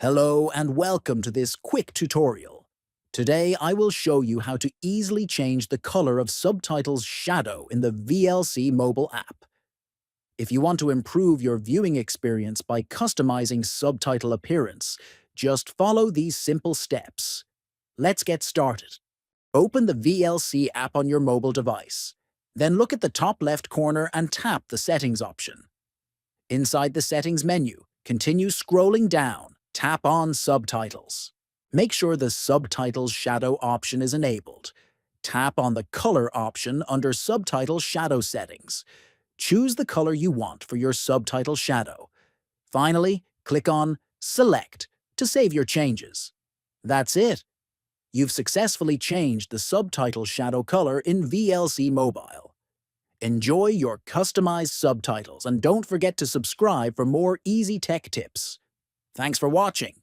Hello and welcome to this quick tutorial. Today I will show you how to easily change the color of Subtitle's shadow in the VLC mobile app. If you want to improve your viewing experience by customizing Subtitle appearance, just follow these simple steps. Let's get started. Open the VLC app on your mobile device. Then look at the top left corner and tap the Settings option. Inside the Settings menu, continue scrolling down. Tap on Subtitles. Make sure the Subtitles shadow option is enabled. Tap on the Color option under Subtitle Shadow Settings. Choose the color you want for your subtitle shadow. Finally, click on Select to save your changes. That's it. You've successfully changed the subtitle shadow color in VLC Mobile. Enjoy your customized subtitles and don't forget to subscribe for more easy tech tips. Thanks for watching.